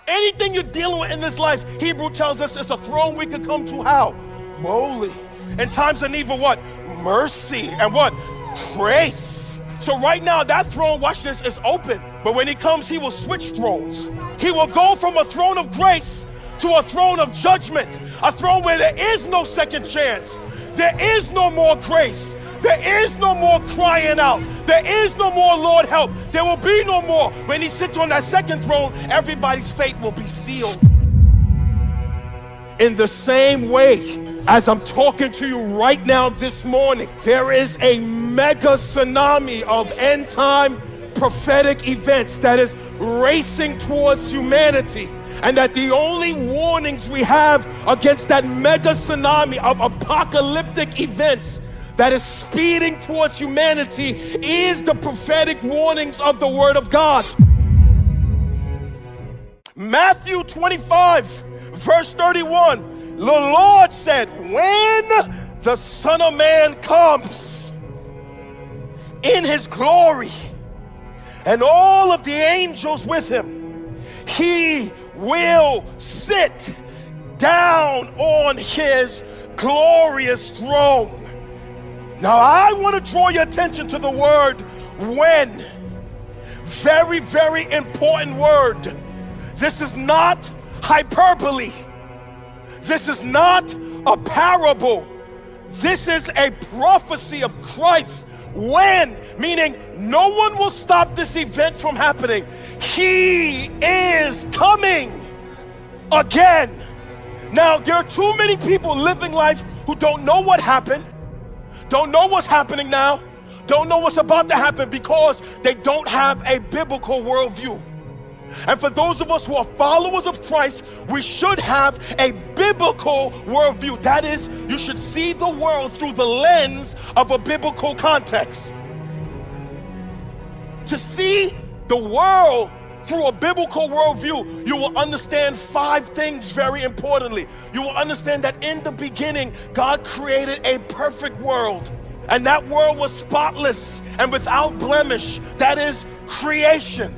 Anything you're dealing with in this life, Hebrew tells us it's a throne we could come to how? Boldly. In times of need for what? Mercy and what? Grace. So right now that throne, watch this, is open. But when he comes, he will switch thrones. He will go from a throne of grace to a throne of judgment. A throne where there is no second chance. There is no more grace. There is no more crying out. There is no more Lord help. There will be no more. When he sits on that second throne, everybody's fate will be sealed. In the same way, as I'm talking to you right now this morning, there is a mega tsunami of end time prophetic events that is racing towards humanity. And that the only warnings we have against that mega tsunami of apocalyptic events that is speeding towards humanity is the prophetic warnings of the Word of God. Matthew 25, verse 31, the Lord said, when the Son of Man comes in his glory and all of the angels with him, he will sit down on his glorious throne. Now I want to draw your attention to the word when. Very, very important word. This is not hyperbole. This is not a parable. This is a prophecy of Christ. When, meaning no one will stop this event from happening. He is coming again. Now, there are too many people living life who don't know what happened, don't know what's happening now, don't know what's about to happen because they don't have a biblical worldview. And for those of us who are followers of Christ, we should have a biblical worldview. That is, you should see the world through the lens of a biblical context. To see the world through a biblical worldview, you will understand 5 things very importantly. You will understand that in the beginning, God created a perfect world. And that world was spotless and without blemish. That is creation.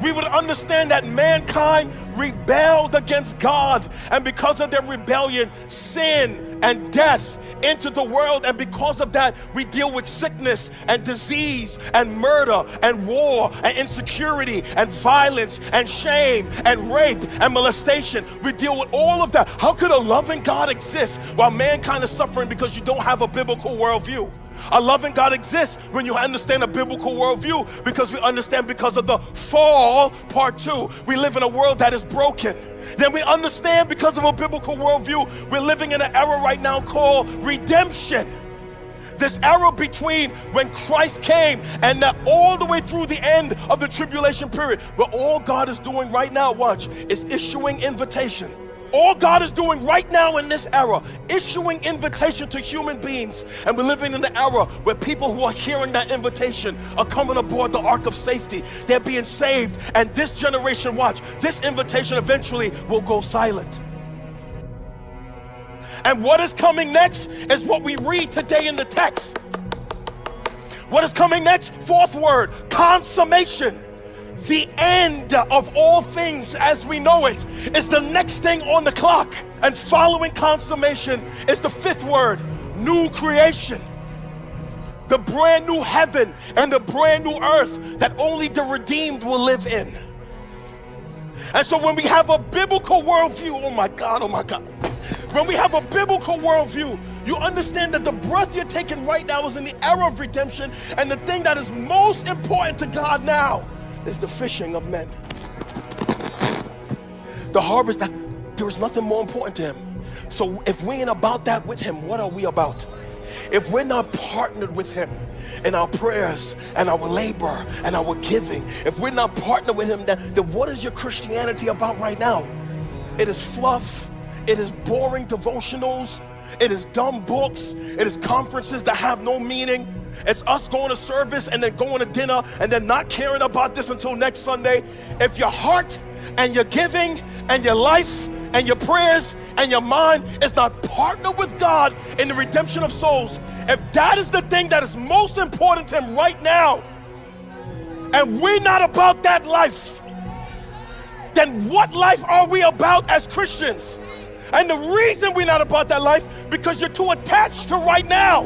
We would understand that mankind rebelled against God, and because of their rebellion, sin and death entered the world, and because of that, we deal with sickness and disease and murder and war and insecurity and violence and shame and rape and molestation. We deal with all of that. How could a loving God exist while mankind is suffering because you don't have a biblical worldview? A loving God exists when you understand a biblical worldview, because we understand because of the fall, part 2. We live in a world that is broken. Then we understand because of a biblical worldview, we're living in an era right now called redemption. This era between when Christ came and that all the way through the end of the tribulation period, where all God is doing right now, watch, is issuing invitation. All God is doing right now in this era, issuing invitation to human beings. And we're living in the era where people who are hearing that invitation are coming aboard the ark of safety. They're being saved. And this generation, watch, this invitation eventually will go silent. And what is coming next is what we read today in the text. What is coming next? 4th word, consummation. The end of all things as we know it is the next thing on the clock. And following consummation is the 5th word, new creation. The brand new heaven and the brand new earth that only the redeemed will live in. And so when we have a biblical worldview, oh my God. When we have a biblical worldview, you understand that the breath you're taking right now is in the era of redemption, and the thing that is most important to God now is the fishing of men. The harvest, that there is nothing more important to him. So if we ain't about that with him, what are we about? If we're not partnered with him in our prayers and our labor and our giving, if we're not partnered with him, then what is your Christianity about right now? It is fluff, it is boring devotionals, it is dumb books, it is conferences that have no meaning. It's us going to service and then going to dinner and then not caring about this until next Sunday. If your heart and your giving and your life and your prayers and your mind is not partnered with God in the redemption of souls, if that is the thing that is most important to him right now, and we're not about that life, then what life are we about as Christians? And the reason we're not about that life, because you're too attached to right now.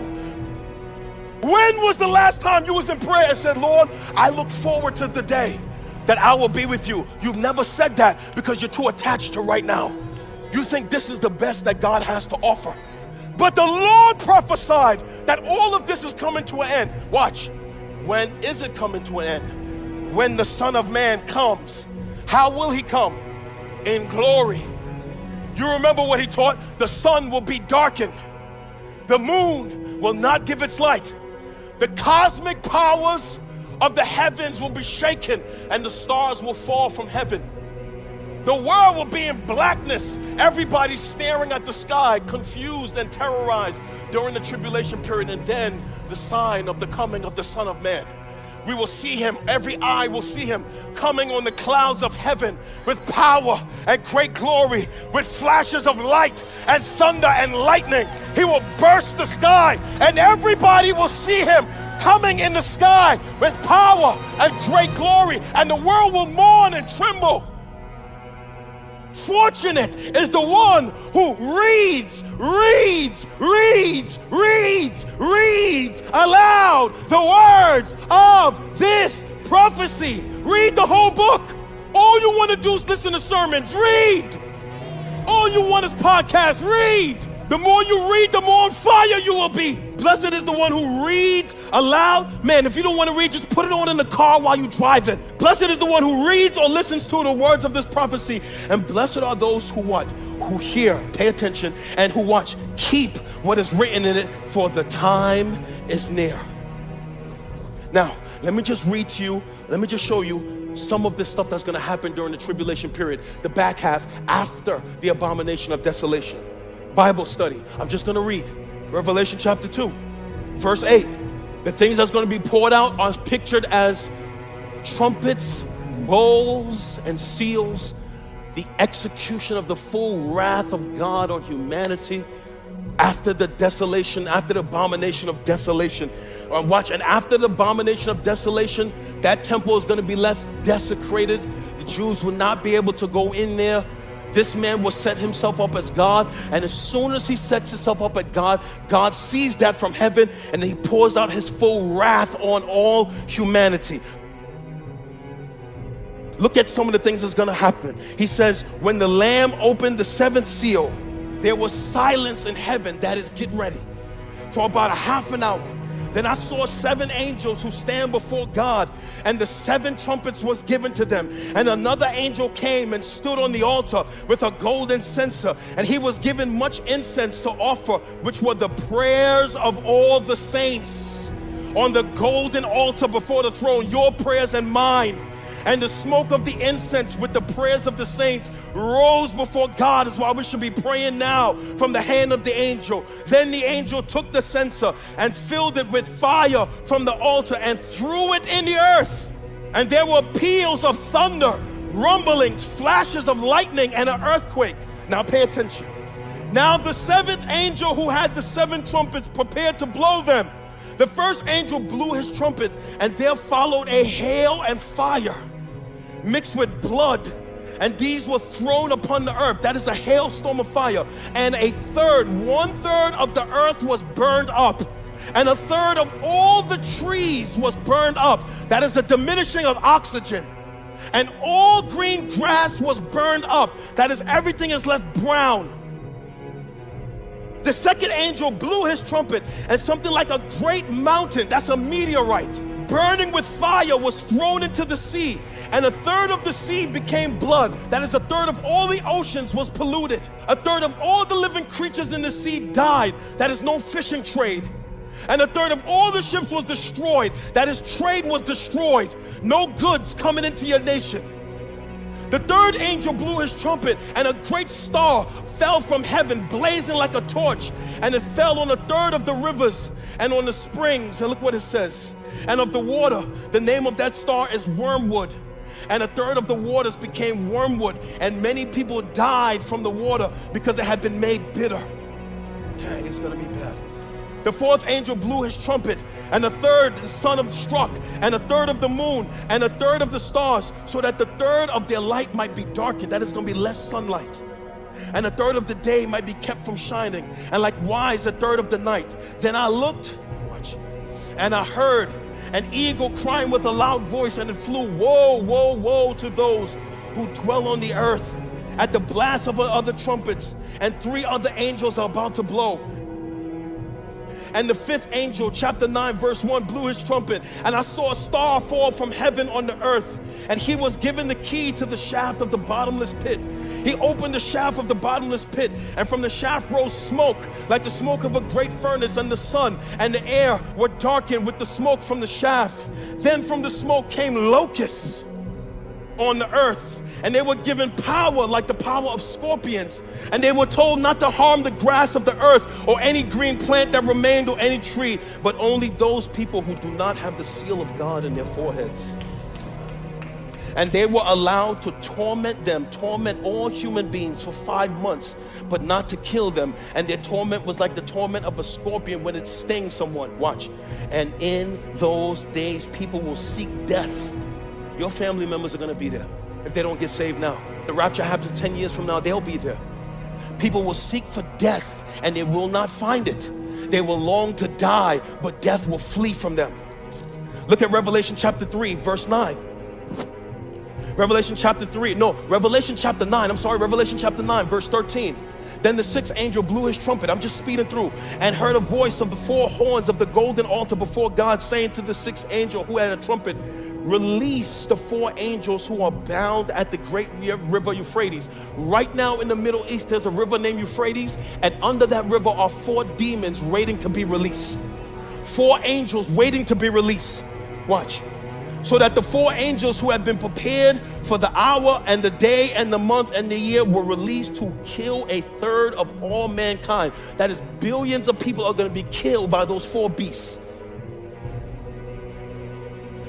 When was the last time you was in prayer and said, Lord, I look forward to the day that I will be with you? You've never said that because you're too attached to right now. You think this is the best that God has to offer. But the Lord prophesied that all of this is coming to an end. Watch. When is it coming to an end? When the Son of Man comes. How will he come? In glory. You remember what he taught? The sun will be darkened. The moon will not give its light. The cosmic powers of the heavens will be shaken, and the stars will fall from heaven. The world will be in blackness. Everybody's staring at the sky, confused and terrorized during the tribulation period, and then the sign of the coming of the Son of Man. We will see him, every eye will see him coming on the clouds of heaven with power and great glory, with flashes of light and thunder and lightning. He will burst the sky, and everybody will see him coming in the sky with power and great glory, and the world will mourn and tremble. Fortunate is the one who reads aloud the words of this prophecy. Read the whole book. All you want to do is listen to sermons. Read. All you want is podcasts. Read. The more you read, the more on fire you will be. Blessed is the one who reads aloud. Man, if you don't want to read, just put it on in the car while you're driving. Blessed is the one who reads or listens to the words of this prophecy. And blessed are those who what? Who hear, pay attention, and who watch. Keep what is written in it, for the time is near. Now, let me just read to you, let me just show you some of this stuff that's going to happen during the tribulation period, the back half after the abomination of desolation. Bible study. I'm just going to read Revelation chapter 2, verse 8. The things that's going to be poured out are pictured as trumpets, bowls, and seals. The execution of the full wrath of God on humanity after the desolation, after the abomination of desolation. Watch, and after the abomination of desolation, that temple is going to be left desecrated. The Jews will not be able to go in there. This man will set himself up as God, and as soon as he sets himself up as God, God sees that from heaven, and he pours out his full wrath on all humanity. Look at some of the things that's going to happen. He says, when the Lamb opened the seventh seal, there was silence in heaven, that is, get ready, for about a half an hour. Then I saw 7 angels who stand before God, and the 7 trumpets was given to them. And another angel came and stood on the altar with a golden censer, and he was given much incense to offer, which were the prayers of all the saints on the golden altar before the throne, your prayers and mine. And the smoke of the incense with the prayers of the saints rose before God, is why we should be praying now, from the hand of the angel. Then the angel took the censer and filled it with fire from the altar and threw it in the earth. And there were peals of thunder, rumblings, flashes of lightning, and an earthquake. Now pay attention. Now the 7th angel, who had the 7 trumpets, prepared to blow them. The first angel blew his trumpet, and there followed a hail and fire mixed with blood, and these were thrown upon the earth. That is a hailstorm of fire. And 1/3 of the earth was burned up, and 1/3 of all the trees was burned up. That is a diminishing of oxygen. And all green grass was burned up. That is, everything is left brown. The second angel blew his trumpet, and something like a great mountain, that's a meteorite, burning with fire, was thrown into the sea. And 1/3 of the sea became blood. That is, 1/3 of all the oceans was polluted. 1/3 of all the living creatures in the sea died. That is, no fishing trade. And 1/3 of all the ships was destroyed. That is, trade was destroyed. No goods coming into your nation. The third angel blew his trumpet, and a great star fell from heaven, blazing like a torch. And it fell on 1/3 of the rivers and on the springs. And look what it says. And of the water, the name of that star is wormwood. And 1/3 of the waters became wormwood, and many people died from the water because it had been made bitter. Dang, it's gonna be bad. The fourth angel blew his trumpet, and a third the sun struck, and a third of the moon, and a third of the stars, so that the third of their light might be darkened. That is going to be less sunlight. And a third of the day might be kept from shining, and likewise a third of the night. Then I looked, watch, and I heard an eagle crying with a loud voice, and it flew, woe, woe, woe to those who dwell on the earth at the blast of other trumpets, and 3 other angels are about to blow. And the 5th angel, chapter 9, verse 1, blew his trumpet, and I saw a star fall from heaven on the earth, and he was given the key to the shaft of the bottomless pit. He opened the shaft of the bottomless pit, and from the shaft rose smoke like the smoke of a great furnace, and the sun and the air were darkened with the smoke from the shaft. Then from the smoke came locusts on the earth, and they were given power like the power of scorpions, and they were told not to harm the grass of the earth or any green plant that remained or any tree, but only those people who do not have the seal of God in their foreheads. And they were allowed to torment all human beings for 5 months, but not to kill them. And their torment was like the torment of a scorpion when it stings someone. Watch. And in those days, people will seek death. Your family members are going to be there if they don't get saved now. The rapture happens 10 years from now, they'll be there. People will seek for death, and they will not find it. They will long to die, but death will flee from them. Look at Revelation chapter 3, verse 9. Revelation chapter 9, Revelation chapter 9, verse 13. Then the 6th angel blew his trumpet, I'm just speeding through, and heard a voice of the 4 horns of the golden altar before God, saying to the 6th angel who had a trumpet, release the 4 angels who are bound at the great river Euphrates. Right now in the Middle East, there's a river named Euphrates, and under that river are 4 demons waiting to be released. 4 angels waiting to be released. Watch. So that the 4 angels who have been prepared for the hour and the day and the month and the year were released to kill a third of all mankind. That is, billions of people are going to be killed by those 4 beasts.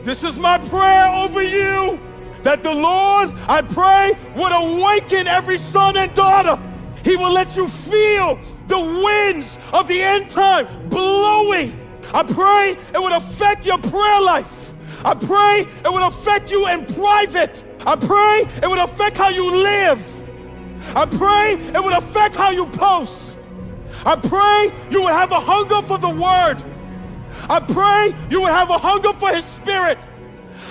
This is my prayer over you, that the Lord, I pray, would awaken every son and daughter. He will let you feel the winds of the end time blowing. I pray it would affect your prayer life. I pray it would affect you in private. I pray it would affect how you live. I pray it would affect how you post. I pray you would have a hunger for the word. I pray you would have a hunger for his spirit.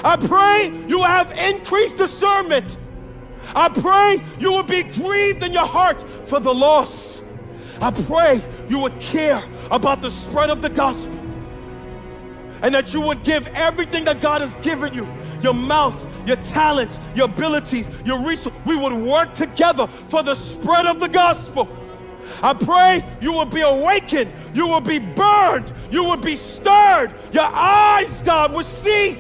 I pray you will have increased discernment. I pray you will be grieved in your heart for the lost. I pray you would care about the spread of the gospel, and that you would give everything that God has given you, your mouth, your talents, your abilities, your resources. We would work together for the spread of the gospel. I pray you will be awakened, you will be burned, you will be stirred. Your eyes, God, will see